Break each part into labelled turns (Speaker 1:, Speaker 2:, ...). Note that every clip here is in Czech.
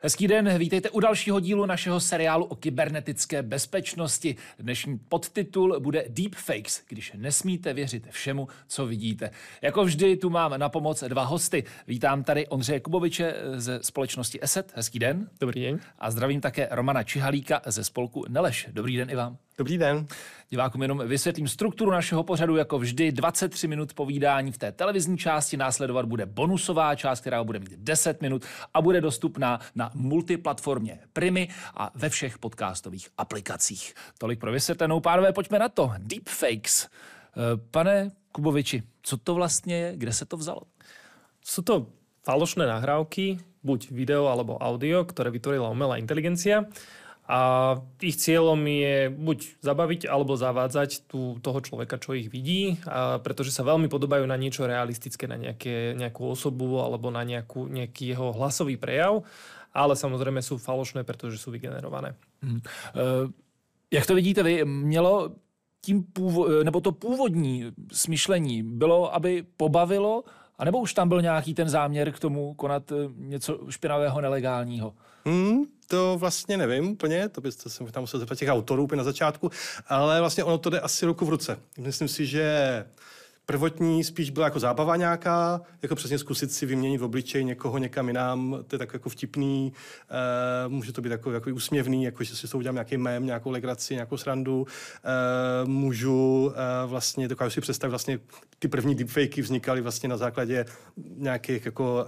Speaker 1: Hezký den, vítejte u dalšího dílu našeho seriálu o kybernetické bezpečnosti. Dnešní podtitul bude Deepfakes, když nesmíte věřit všemu, co vidíte. Jako vždy tu mám na pomoc dva hosty. Vítám tady Ondřeje Kuboviče ze společnosti ESET. Hezký den.
Speaker 2: Dobrý den.
Speaker 1: A zdravím také Romana Čihalíka ze spolku Neleš. Dobrý den i vám.
Speaker 3: Dobrý den.
Speaker 1: Divákům jenom vysvětlím strukturu našeho pořadu. Jako vždy 23 minut povídání v té televizní části, následovat bude bonusová část, která bude mít 10 minut a bude dostupná na multiplatformě Primy a ve všech podcastových aplikacích. Tolik pro vysvětlenou. Pánové, pojďme na to. Deepfakes. Pane Kuboviči, co to vlastně je, kde se to vzalo?
Speaker 2: Sú to falošné nahrávky, buď video alebo audio, ktoré vytvorila umelá inteligencia. A ich cieľom je buď zabaviť alebo zavádzať toho človeka, čo ich vidí, pretože sa veľmi podobajú na niečo realistické, na nejakú osobu alebo na nejaký jeho hlasový prejav, ale samozrejme sú falošné, pretože sú vygenerované.
Speaker 1: Jak to vidíte vy, mělo nebo to původní smyšlení bylo, aby pobavilo, anebo už tam byl nějaký ten záměr k tomu konat něco špinavého, nelegálního?
Speaker 3: To vlastně nevím úplně, to byste se možná musel zeptat těch autorů na začátku, ale vlastně ono to jde asi ruku v ruce. Myslím si, že prvotní spíš byla jako zábava nějaká, jako přesně zkusit si vyměnit v obličej někoho někam jinam, to je tak jako vtipný, může to být jako úsměvný, jako že si to udělám nějaký mém, nějakou legraci, nějakou srandu, dokážu si představit vlastně ty první deepfakey vznikaly vlastně na základě nějakých jako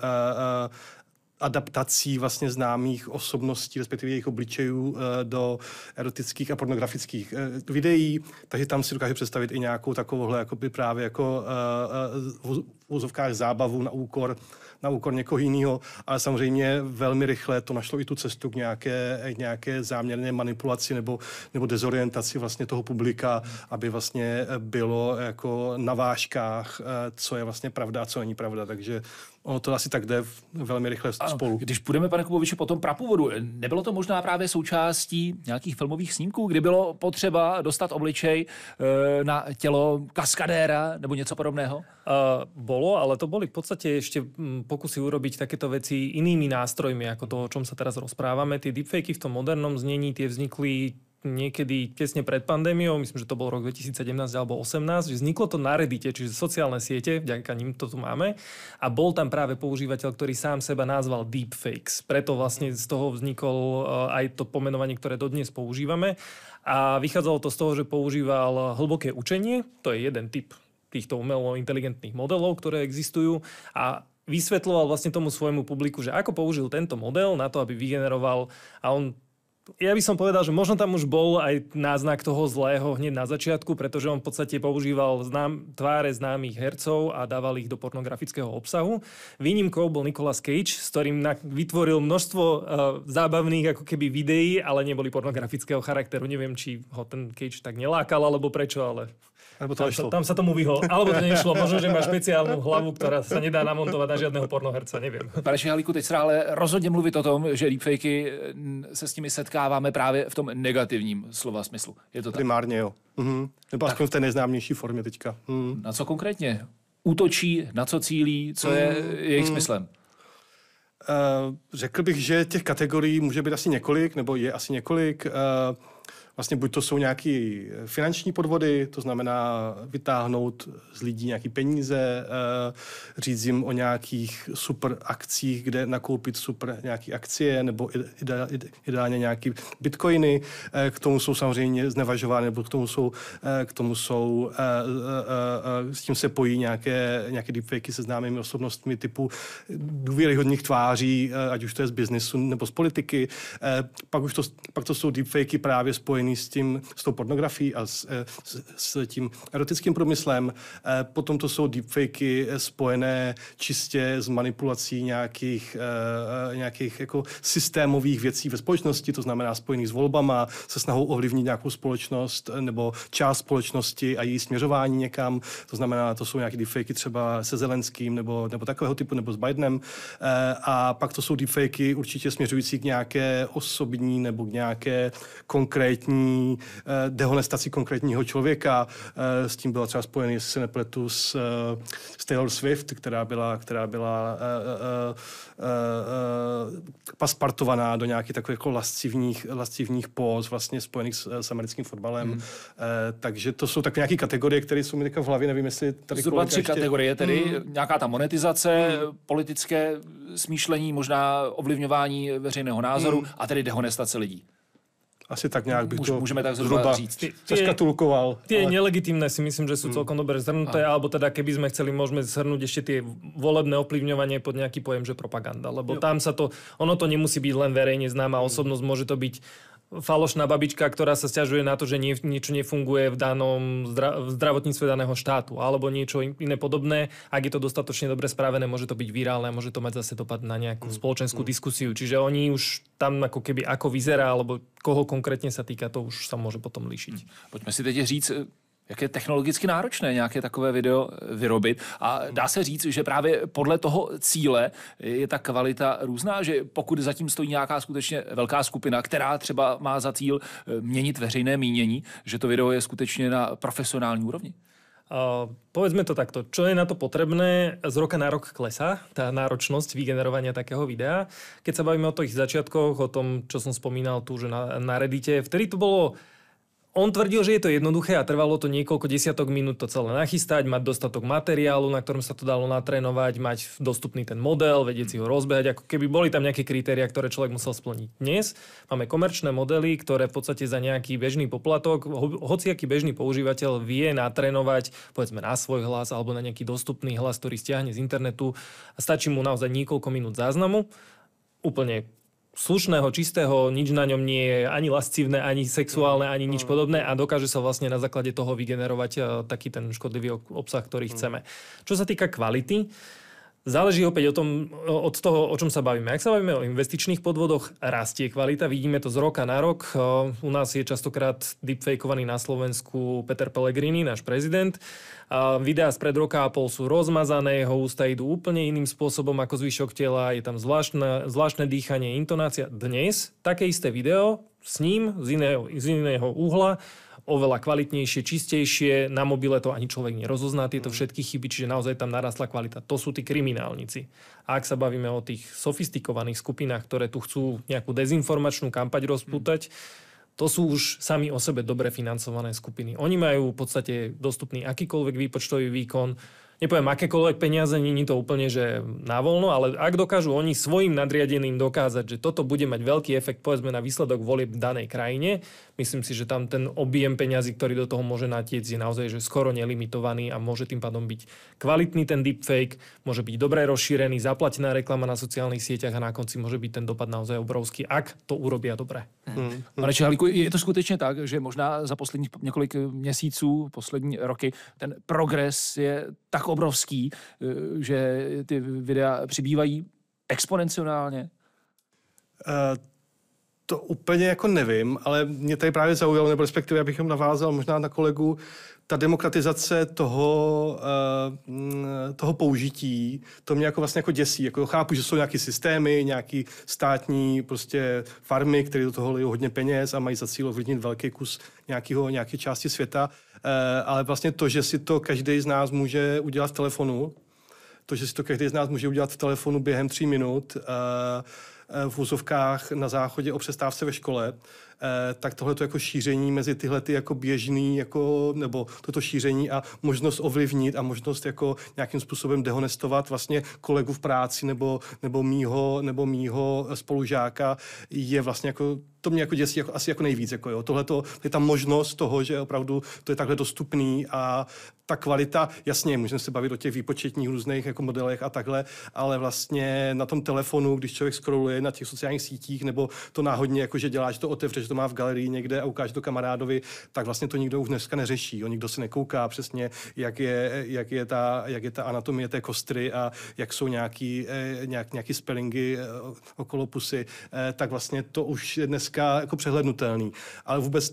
Speaker 3: adaptací vlastně známých osobností, respektive jejich obličejů do erotických a pornografických videí, takže tam si dokážu představit i nějakou takovouhle jakoby právě jako v úzovkách zábavu na úkor někoho jiného, ale samozřejmě velmi rychle to našlo i tu cestu k nějaké záměrné manipulaci nebo dezorientaci vlastně toho publika, aby vlastně bylo jako na vážkách, co je vlastně pravda a co není pravda, takže ono to asi tak jde velmi rychle spolu.
Speaker 1: Když půjdeme, pane Kuboviči, po tom prapůvodu, nebylo to možná právě součástí nějakých filmových snímků, kdy bylo potřeba dostat obličej na tělo kaskadéra nebo něco podobného?
Speaker 2: Bolo, ale to boli v podstate ešte pokusy urobiť takéto veci inými nástrojmi, ako to, o čom sa teraz rozprávame. Tie deepfakey v tom modernom znení, tie vznikli niekedy tesne pred pandémiou, myslím, že to bol rok 2017 alebo 2018, že vzniklo to na Reddite, čiže sociálne siete, vďaka nim to tu máme, a bol tam práve používateľ, ktorý sám seba nazval Deepfakes. Preto vlastne z toho vznikol aj to pomenovanie, ktoré dodnes používame. A vychádzalo to z toho, že používal hlboké učenie, to je jeden typ týchto umelo inteligentných modelov, ktoré existujú, a vysvetľoval vlastne tomu svojmu publiku, že ako použil tento model na to, aby vygeneroval, a ja by som povedal, že možno tam už bol aj náznak toho zlého hneď na začiatku, pretože on v podstate používal tváre známych hercov a dával ich do pornografického obsahu. Výnimkou bol Nicolas Cage, s ktorým vytvoril množstvo zábavných ako keby videí, ale neboli pornografického charakteru. Neviem, či ho ten Cage tak nelákal, alebo prečo, ale tam sa tomu vyhol. Alebo to nešlo. Možno, že má špeciálnu hlavu, ktorá sa nedá namontovať na žiadneho pornoherca, neviem.
Speaker 1: Pane Čihalíku, teď se ale rozhodně mluvit o tom, že deepfakey se s nimi setkáváme právě v tom negativním slova smyslu. Je to tak?
Speaker 3: Primárně jo. Nebo aspoň v té nejznámější formě teďka.
Speaker 1: Na co konkrétně útočí, na co cílí, co je jejich smyslem?
Speaker 3: Řekl bych, že těch kategorií může být asi několik, nebo je asi několik. Vlastně buď to jsou nějaké finanční podvody, to znamená vytáhnout z lidí nějaké peníze, říct jim o nějakých super akcích, kde nakoupit super nějaké akcie, nebo ideálně nějaké bitcoiny. K tomu jsou samozřejmě znevažovány, nebo k tomu jsou s tím se pojí nějaké deepfakey se známými osobnostmi typu důvěryhodných tváří, ať už to je z biznesu nebo z politiky. Pak to jsou deepfakey právě spojené s tou pornografií a s tím erotickým průmyslem. Potom to jsou deepfakey spojené čistě s manipulací nějakých jako systémových věcí ve společnosti, to znamená spojených s volbama, se snahou ovlivnit nějakou společnost nebo část společnosti a její směřování někam. To znamená, to jsou nějaké deepfakey třeba se Zelenským nebo takového typu, nebo s Bidenem. A pak to jsou deepfakey určitě směřující k nějaké osobní nebo k nějaké konkrétní masivní dehonestací konkrétního člověka. S tím byla třeba spojený, jestli se nepletu, s Taylor Swift, která byla paspartovaná do nějakých takových jako lascivních póz vlastně spojených s americkým fotbalem. Takže to jsou takové nějaké kategorie, které jsou mi teďka v hlavě, nevím, jestli tady
Speaker 1: zhruba 3 kategorie, tedy nějaká ta monetizace, politické smýšlení, možná ovlivňování veřejného názoru a tedy dehonestace lidí.
Speaker 3: Asi tak nějak bych to
Speaker 1: můžeme tak zhruba říct.
Speaker 3: Zaškatulkoval.
Speaker 2: Tie nelegitímne si myslím, že sú celkom dobre zhrnuté, alebo teda keby sme chceli, môžeme zhrnúť ešte tie volebné ovplyvňovanie pod nejaký pojem, že propaganda. Lebo tam sa to, ono to nemusí byť len verejne známa osobnosť, môže to byť falošná babička, ktorá sa sťažuje na to, že niečo nefunguje v danom zdravotníctve daného štátu, alebo niečo iné podobné. Ak je to dostatočne dobre správené, môže to byť virálne, môže to mať zase dopad na nejakú spoločenskú diskusiu. Čiže oni už tam ako keby ako vyzerá, alebo koho konkrétne sa týka, to už sa môže potom líšiť.
Speaker 1: Pojďme si teď říct, jak je technologicky náročné nějaké takové video vyrobit. A dá se říct, že právě podle toho cíle je ta kvalita různá, že pokud zatím stojí nějaká skutečně velká skupina, která třeba má za cíl měnit veřejné mínění, že to video je skutečně na profesionální úrovni?
Speaker 2: Povedzme to takto. Čo je na to potrebné? Z roka na rok klesá tá náročnosť vygenerovania takého videa. Keď sa bavíme o tých začiatkoch, o tom, čo som spomínal tu, že na Reddite, vtedy to bolo. On tvrdil, že je to jednoduché a trvalo to niekoľko desiatok minút to celé nachystať, mať dostatok materiálu, na ktorom sa to dalo natrénovať, mať dostupný ten model, vedieť si ho rozbehať, ako keby boli tam nejaké kritériá, ktoré človek musel splniť. Dnes máme komerčné modely, ktoré v podstate za nejaký bežný poplatok, hociaký bežný používateľ vie natrénovať, povedzme na svoj hlas alebo na nejaký dostupný hlas, ktorý stiahne z internetu a stačí mu naozaj niekoľko minút záznamu. Úplne slušného, čistého, nič na ňom nie je ani lascivné, ani sexuálne, ani nič podobné a dokáže sa vlastne na základe toho vygenerovať taký ten škodlivý obsah, ktorý chceme. Čo sa týka kvality, záleží opäť od toho, o čom sa bavíme. Ak sa bavíme o investičných podvodoch, rastie kvalita. Vidíme to z roka na rok. U nás je častokrát deepfakeovaný na Slovensku Peter Pellegrini, náš prezident. Videá spred roka a pol sú rozmazané, jeho ústa idú úplne iným spôsobom ako zvyšok tela, je tam zvláštne dýchanie, intonácia. Dnes také isté video s ním z iného uhla, oveľa kvalitnejšie, čistejšie, na mobile to ani človek nerozozná tieto všetky chyby, čiže naozaj tam narastla kvalita. To sú tí kriminálnici. A ak sa bavíme o tých sofistikovaných skupinách, ktoré tu chcú nejakú dezinformačnú kampaň rozpútať, to sú už sami o sebe dobre financované skupiny. Oni majú v podstate dostupný akýkoľvek výpočtový výkon, nepoviem akékoľvek peniaze, nie je to úplne, že návoľno, ale ak dokážu oni svojim nadriadeným dokázať, že toto bude mať veľký efekt, povedzme, na výsledok volieb v danej krajine, myslím si, že tam ten objem peňazí, ktorý do toho môže natiec, je naozaj že skoro nelimitovaný a môže tým pádom byť kvalitný ten deepfake, môže byť dobre rozšírený, zaplatená reklama na sociálnych sieťach a na konci môže byť ten dopad naozaj obrovský, ak to urobia dobre.
Speaker 1: Pane Čehalíku, je to skutečně tak, že možná za posledních několik měsíců, poslední roky, ten progres je tak obrovský, že ty videa přibývají exponenciálně?
Speaker 3: To úplně jako nevím, ale mě tady právě zaujalo, nebo respektive abychom navázal možná na kolegu, ta demokratizace toho použití, to mě jako vlastně jako děsí. Jako chápu, že jsou nějaký systémy, nějaký státní prostě farmy, které do toho lejí hodně peněz a mají za cíl ovlivnit velký kus nějaké části světa, ale vlastně to, že si to každý z nás může udělat v telefonu, během 3 minut, v úzovkách na záchodě o přestávce ve škole, tak tohleto jako šíření mezi tyhle jako běžný, jako, nebo toto šíření a možnost ovlivnit a možnost jako nějakým způsobem dehonestovat vlastně kolegu v práci nebo mýho spolužáka je vlastně jako, to mě jako děsí jako, asi jako nejvíc. Jako jo. Tohleto je ta možnost toho, že opravdu to je takhle dostupný a ta kvalita, jasně, můžeme se bavit o těch výpočetních různých jako modelech a takhle, ale vlastně na tom telefonu, když člověk scrolluje na těch sociálních sítích nebo to náhodně, jako že dělá, že to otevře, že to má v galerii někde a ukáže to kamarádovi, tak vlastně to nikdo už dneska neřeší. Nikdo se nekouká přesně, jak je ta anatomie té kostry a jak jsou nějaký spellingy okolo pusy, tak vlastně to už je dneska jako přehlednutelný. Ale vůbec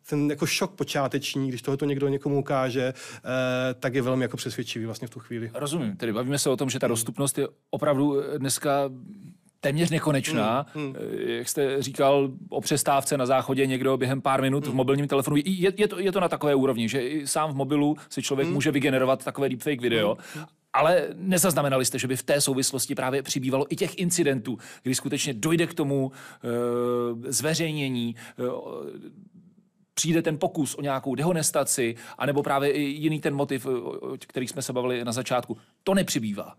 Speaker 3: ten jako šok počáteční, když tohoto někdo někomu ukáže, tak je velmi jako přesvědčivý vlastně v tu chvíli.
Speaker 1: Rozumím. Tedy bavíme se o tom, že ta dostupnost je opravdu dneska téměř nekonečná. Jak jste říkal, o přestávce na záchodě někdo během pár minut v mobilním telefonu. Je to na takové úrovni, že i sám v mobilu si člověk může vygenerovat takové deepfake video. Ale nezaznamenali jste, že by v té souvislosti právě přibývalo i těch incidentů, kdy skutečně dojde k tomu zveřejnění, přijde ten pokus o nějakou dehonestaci, anebo právě i jiný ten motiv, o který jsme se bavili na začátku. To nepřibývá.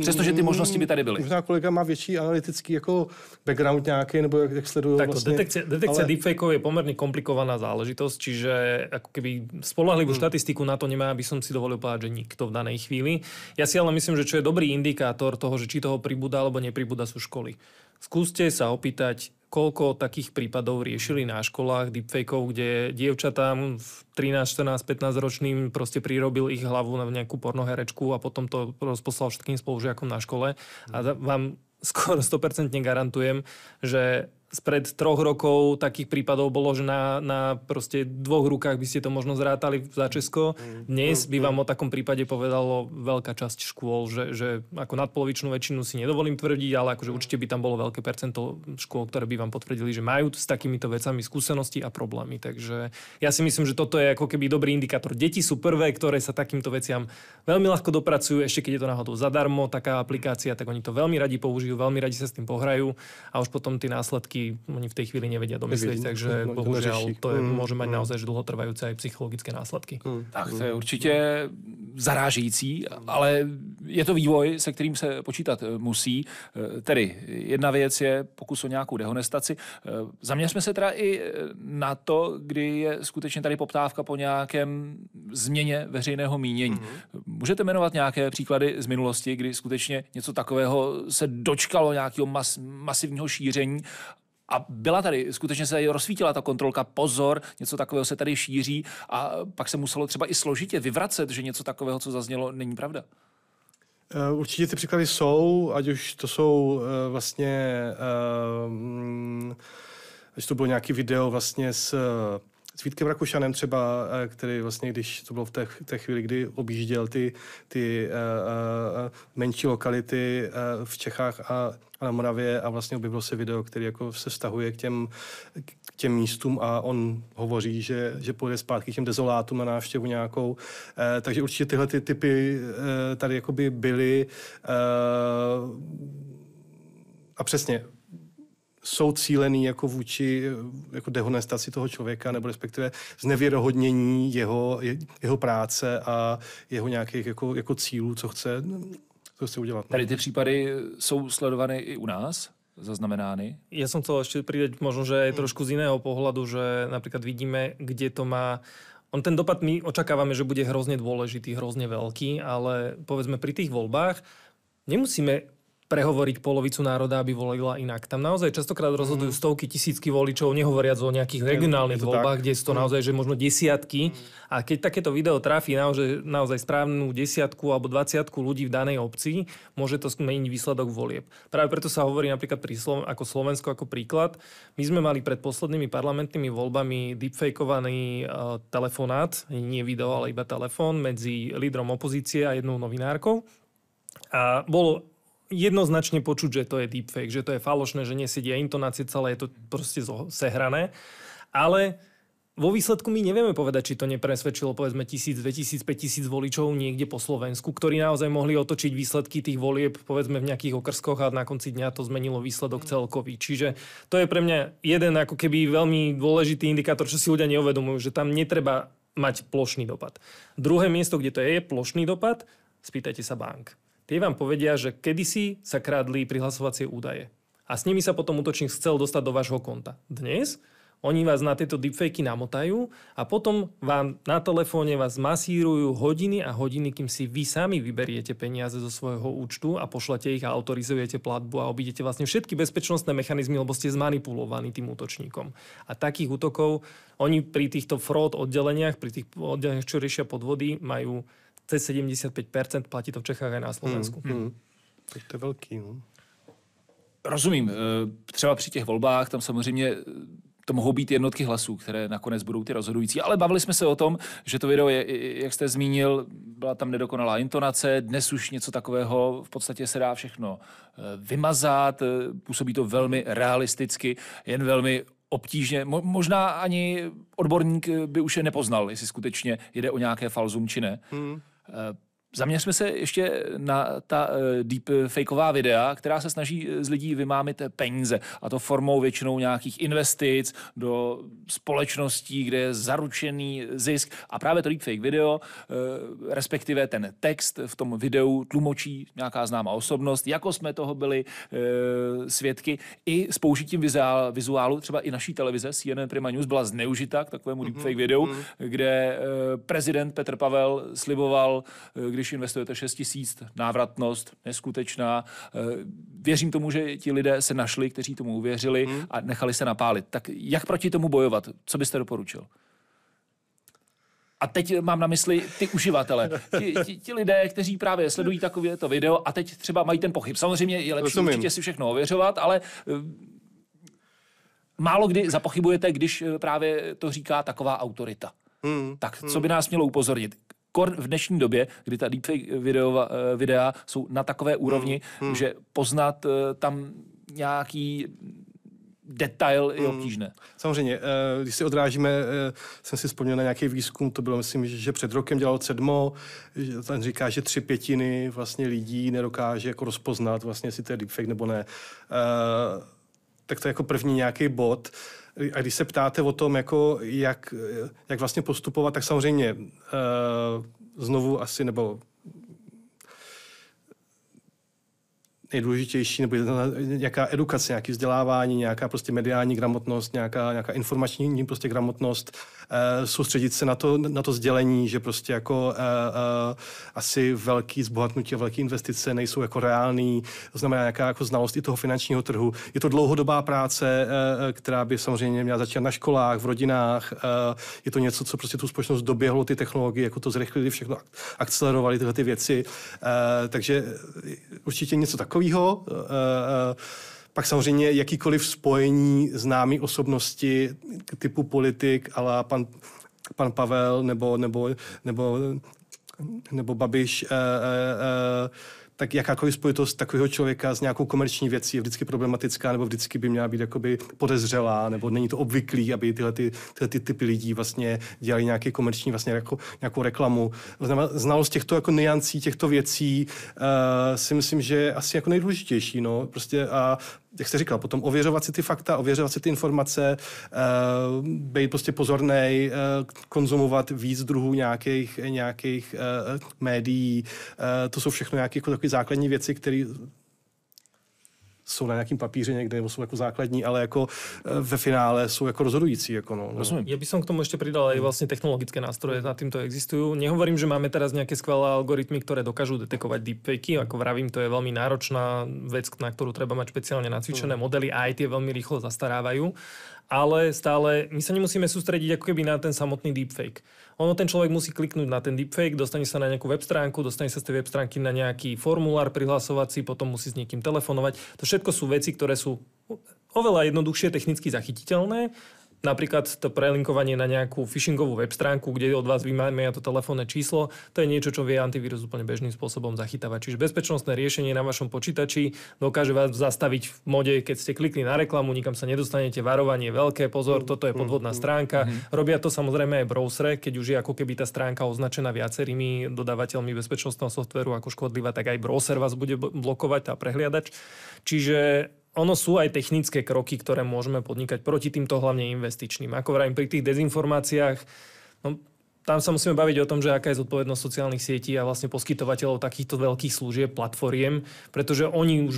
Speaker 1: Přestože ty možnosti by tady byly.
Speaker 3: Možná kolega má větší analytický jako background nějaký, nebo jak sledujú vlastne.
Speaker 2: Detekcia deepfakeov je pomerne komplikovaná záležitosť, čiže ako keby spoľahlivú štatistiku na to nemá, aby som si dovolil povedať, že nikto v danej chvíli. Ja si ale myslím, že čo je dobrý indikátor toho, že či toho pribúda alebo nepribúda, sú školy. Skúste sa opýtať, koľko takých prípadov riešili na školách deepfakeov, kde dievčatám 13, 14, 15 ročným proste prirobil ich hlavu na nejakú pornoherečku a potom to rozposlal všetkým spolužiakom na škole. A vám skoro 100% garantujem, že spred 3 rokov takých prípadov bolo, že na proste 2 rukách by ste to možno zrátali za Česko. Dnes by vám o takom prípade povedalo veľká časť škôl, že ako nadpolovičnú väčšinu si nedovolím tvrdiť, ale akože určite by tam bolo veľké percento škôl, ktoré by vám potvrdili, že majú s takýmito vecami skúsenosti a problémy. Takže ja si myslím, že toto je ako keby dobrý indikátor. Deti sú prvé, ktoré sa takýmto veciam veľmi ľahko dopracujú, ešte keď je to náhodou zadarmo, taká aplikácia, tak oni to veľmi radi použijú, veľmi radi sa s tým pohrajú a už potom tie následky oni v tej chvíli nevedia domyslieť, takže bohužiaľ to môže mať naozaj dlhotrvajúce aj psychologické následky.
Speaker 1: Tak to je určitě zarážející, ale je to vývoj, se kterým se počítat musí. Tedy jedna věc je pokus o nějakou dehonestaci. Zaměřme se teda i na to, kdy je skutečně tady poptávka po nějakém změně veřejného mínění. Můžete jmenovat nějaké příklady z minulosti, kdy skutečně něco takového se dočkalo nějakého masivního šíření a byla tady, skutečně se rozsvítila ta kontrolka, pozor, něco takového se tady šíří a pak se muselo třeba i složitě vyvracet, že něco takového, co zaznělo, není pravda.
Speaker 3: Určitě ty příklady jsou, ať už to jsou vlastně, ať to bylo nějaký video vlastně s Vítkem Rakušanem třeba, který vlastně, když to bylo v té chvíli, kdy objížděl ty menší lokality v Čechách a na Moravě a vlastně objevilo se video, který jako se vztahuje k těm místům a on hovoří, že pojede zpátky k těm dezolátům na návštěvu nějakou. Takže určitě tyhle ty typy tady jakoby byly a přesně jsou cílený jako vůči jako dehonestaci toho člověka nebo respektive znevěrohodnění jeho práce a jeho nějakých jako cílů, co chce udělat.
Speaker 1: Tady ty případy jsou sledované i u nás? Zaznamenány?
Speaker 2: Ja som chcel ešte pridať možno, že aj trošku z iného pohľadu, že napríklad vidíme, kde to má. Ten dopad my očakávame, že bude hrozne dôležitý, hrozne veľký, ale povedzme pri tých voľbách nemusíme prehovoriť polovicu národa, aby volila inak. Tam naozaj častokrát rozhodujú stovky, tisícky voličov, nehovoriac o nejakých regionálnych voľbách, kde sú to naozaj, že možno desiatky. A keď takéto video trafí naozaj správnu 10 alebo 20 ľudí v danej obci, môže to zmeniť výsledok volieb. Práve preto sa hovorí napríklad ako Slovensko ako príklad. My sme mali pred poslednými parlamentnými voľbami deepfakeovaný telefonát, nie video, ale iba telefón medzi lídrom opozície a jednou novinárkou. A bolo jednoznačne počuť, že to je deepfake, že to je falošné, že nesedia intonácie, celé je to proste sehrané. Ale vo výsledku my nevieme povedať, či to nepresvedčilo povedzme 1000, 2000, 5000 voličov niekde po Slovensku, ktorí naozaj mohli otočiť výsledky tých volieb povedzme v nejakých okrskoch a na konci dňa to zmenilo výsledok celkový. Čiže to je pre mňa jeden ako keby veľmi dôležitý indikátor, čo si ľudia neuvedomujú, že tam netreba mať plošný dopad. Druhé miesto, kde to je plošný dopad, spýtajte sa bank. Tie vám povedia, že kedysi sa krádli prihlasovacie údaje. A s nimi sa potom útočník chcel dostať do vášho konta. Dnes oni vás na tieto deepfakey namotajú a potom vám na telefóne vás masírujú hodiny a hodiny, kým si vy sami vyberiete peniaze zo svojho účtu a pošlete ich a autorizujete platbu a obídete vlastne všetky bezpečnostné mechanizmy, lebo ste zmanipulovaní tým útočníkom. A takých útokov oni pri týchto fraud oddeleniach, pri tých oddeleniach, čo riešia podvody, majú cez 75%, platí to v Čechách aj na Slovensku.
Speaker 3: Tak to je velký. No.
Speaker 1: Rozumím. Třeba při těch volbách tam samozřejmě to mohou být jednotky hlasů, které nakonec budou ty rozhodující. Ale bavili jsme se o tom, že to video je, jak jste zmínil, byla tam nedokonalá intonace, dnes už něco takového v podstatě se dá všechno vymazat, působí to velmi realisticky, jen velmi obtížně. Možná ani odborník by už je nepoznal, jestli skutečně jde o nějaké falzum či ne. Zaměřme se ještě na ta deepfakeová videa, která se snaží z lidí vymámit peníze. A to formou většinou nějakých investic do společností, kde je zaručený zisk. A právě to deepfake video, respektive ten text v tom videu tlumočí nějaká známá osobnost, jako jsme toho byli svědky. I s použitím vizuálu, třeba i naší televize CNN Prima News byla zneužita k takovému deepfake videu, kde prezident Petr Pavel sliboval, když investujete 6 000, návratnost neskutečná. Věřím tomu, že ti lidé se našli, kteří tomu uvěřili a nechali se napálit. Tak jak proti tomu bojovat? Co byste doporučil? A teď mám na mysli ty uživatele. Ti lidé, kteří právě sledují takovéto video a teď třeba mají ten pochyb. Samozřejmě je lepší určitě si všechno ověřovat, ale málo kdy zapochybujete, když právě to říká taková autorita. Tak co by nás mělo upozornit? V dnešní době, kdy ta deepfake videa jsou na takové úrovni, že poznat tam nějaký detail je obtížné.
Speaker 3: Samozřejmě, když si odrážíme, jsem si vzpomněl na nějaký výzkum, to bylo, myslím, že před rokem dělal CEDMO, ten říká, že 3/5 vlastně lidí nedokáže jako rozpoznat vlastně, jestli to je deepfake nebo ne. Tak to je jako první nějaký bod. A když se ptáte o tom, jako jak vlastně postupovat, tak samozřejmě znovu asi, nebo nejdůležitější, nebo nějaká edukace, nějaké vzdělávání, nějaká prostě mediální gramotnost, nějaká informační prostě gramotnost, soustředit se na to sdělení, že prostě jako asi velký zbohatnutí a velké investice nejsou jako reální, to znamená nějaká jako znalost i toho finančního trhu. Je to dlouhodobá práce, která by samozřejmě měla začít na školách, v rodinách. Je to něco, co prostě tu společnost doběhlo, ty technologie, jako to zrychlili, všechno akcelerovali tyhle ty věci. Takže určitě něco takového. Pak samozřejmě jakýkoliv spojení známý osobnosti typu politik, ale pan Pavel nebo Babiš, tak jakákoliv spojitost takového člověka s nějakou komerční věcí je vždycky problematická, nebo vždycky by měla být jakoby podezřelá, nebo není to obvyklý, aby tyhle typy lidí vlastně dělali nějaký komerční vlastně jako nějakou reklamu. Znalost těchto jako nuancí, těchto věcí si myslím, že je asi jako nejdůležitější, no, prostě a jak jste říkal, potom ověřovat si ty fakta, ověřovat si ty informace, být prostě pozornej, konzumovat víc druhů nějakých médií. To jsou všechno nějaké jako takové základní věci, které jsou na nějakým papíře někde, nebo jsou jako základní, ale jako ve finále jsou jako rozhodující. Jako no.
Speaker 2: Rozumiem. Ja by som k tomu ešte pridal aj vlastne technologické nástroje, na týmto existujú. Nehovorím, že máme teraz nejaké skvelé algoritmy, ktoré dokážu detekovať deepfakey. Ako vravím, to je veľmi náročná vec, na ktorú treba mať špeciálne nacvičené modely a aj tie veľmi rýchlo zastarávajú. Ale stále my sa nemusíme sústrediť ako keby na ten samotný deepfake. Ono, ten človek musí kliknúť na ten deepfake, dostane sa na nejakú web stránku, dostane sa z tej web stránky na nejaký formulár prihlasovací, potom musí s niekým telefonovať. To všetko sú veci, ktoré sú oveľa jednoduchšie technicky zachytiteľné. Napríklad to prelinkovanie na nejakú phishingovú web stránku, kde od vás vymámia to telefónne číslo, to je niečo, čo vie antivírus úplne bežným spôsobom zachytávať. Čiže bezpečnostné riešenie na vašom počítači dokáže vás zastaviť v mode, keď ste klikli na reklamu, nikam sa nedostanete, varovanie veľké, pozor, toto je podvodná stránka. Robia to samozrejme aj browsere, keď už je ako keby tá stránka označená viacerými dodávateľmi bezpečnostného softvéru ako škodlivá, tak aj browser vás bude blokovať a prehliadač. Čiže ono sú aj technické kroky, ktoré môžeme podnikať proti týmto hlavne investičným. Ako vravím, pri tých dezinformáciách, no, tam sa musíme baviť o tom, že aká je zodpovednosť sociálnych sietí a vlastne poskytovateľov takýchto veľkých služieb, platformiem, pretože oni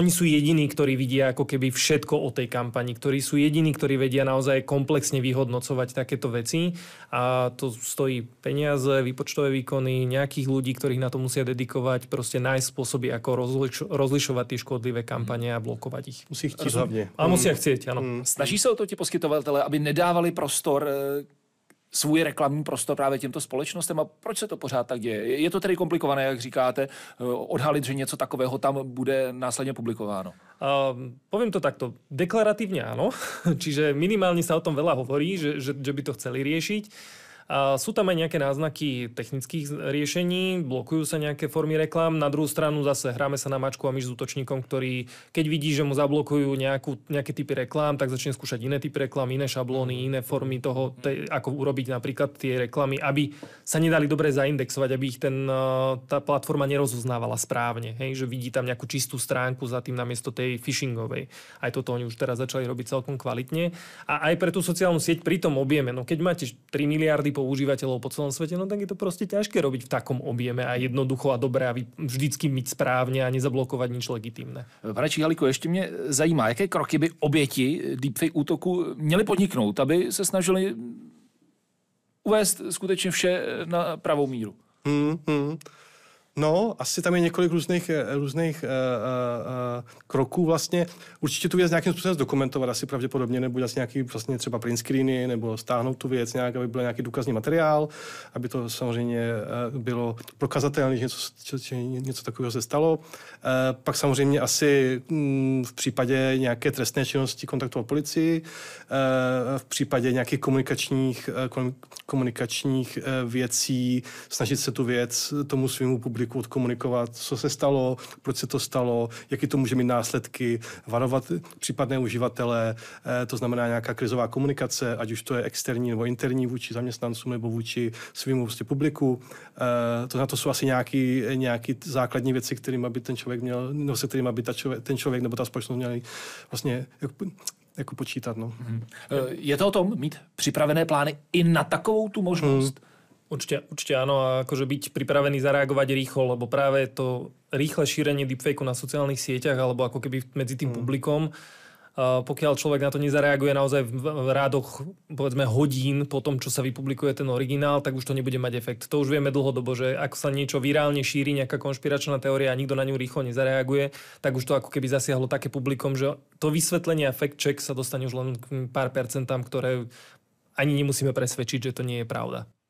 Speaker 2: sú jediní, ktorí vidia ako keby všetko o tej kampani, ktorí sú jediní, ktorí vedia naozaj komplexne vyhodnocovať takéto veci a to stojí peniaze, výpočtové výkony, nejakých ľudí, ktorých na to musia dedikovať, proste nájsť spôsoby, ako rozlišovať tie škodlivé kampane a blokovať ich.
Speaker 3: Musí chtít hlavne.
Speaker 2: A musia chcieť, áno.
Speaker 1: Snaží se o to ti poskytovatele, aby nedávali prostor svůj reklamní prostor právě těmto společnostem a proč se to pořád tak děje? Je to tedy komplikované, jak říkáte, odhalit, že něco takového tam bude následně publikováno?
Speaker 2: Poviem to takto. Deklaratívne áno. Čiže minimálne sa o tom veľa hovorí, že by to chceli riešiť. A sú tam aj nejaké náznaky technických riešení, blokujú sa nejaké formy reklám. Na druhú stranu zase hráme sa na mačku a myš s útočníkom, ktorý, keď vidí, že mu zablokujú nejaké typy reklám, tak začne skúšať iné typy reklám, iné šablóny, iné formy toho, ako urobiť napríklad tie reklamy, aby sa nedali dobre zaindexovať, aby ich tá platforma nerozoznávala správne. Hej? Že vidí tam nejakú čistú stránku za tým namiesto tej phishingovej. Aj toto oni už teraz začali robiť celkom kvalitne. A aj pre tú sociálnu sieť pri tom objeme, no keď máte 3 miliardy používateľov po celom svete, no tak je to proste ťažké robiť v takom objeme a jednoducho a dobre a vždycky myť správne a nezablokovať nič legitimné.
Speaker 1: Pane Číhalíku, ještě mě zajímá, jaké kroky by oběti deepfake útoku měly podniknout, aby se snažili uvést skutečně vše na pravou míru.
Speaker 3: No, asi tam je několik různých kroků vlastně. Určitě tu věc nějakým způsobem zdokumentovat asi pravděpodobně, nebo dělat nějaký vlastně třeba print screeny, nebo stáhnout tu věc nějak, aby byl nějaký důkazní materiál, aby to samozřejmě bylo prokazatelné, že něco takového se stalo. Pak samozřejmě asi v případě nějaké trestné činnosti kontaktovat policii, v případě nějakých komunikačních věcí, snažit se tu věc tomu svému publiku odkomunikovat, co se stalo, proč se to stalo, jaký to může mít následky, varovat případné uživatele, to znamená nějaká krizová komunikace, ať už to je externí nebo interní vůči zaměstnancům nebo vůči svému prostě publiku. To jsou asi nějaký základní věci, kterým by ten člověk měl, no se kterým by ten člověk nebo ta společnost měli vlastně jako počítat. No.
Speaker 1: Je to o tom mít připravené plány i na takovou tu možnost?
Speaker 2: Určite áno, a akože byť pripravený zareagovať rýchlo, lebo práve to rýchle šírenie deepfakeu na sociálnych sieťach alebo ako keby medzi tým publikom, pokiaľ človek na to nezareaguje naozaj v rádoch, povedzme, hodín po tom, čo sa vypublikuje ten originál, tak už to nebude mať efekt. To už vieme dlhodobo, že ak sa niečo virálne šíri, nejaká konšpiračná teória a nikto na ňu rýchlo nezareaguje, tak už to ako keby zasiahlo také publikum, že to vysvetlenie a fact check sa dostane už len k pár percentám, ktoré ani nemusíme presvedčiť, že to nie je pravda.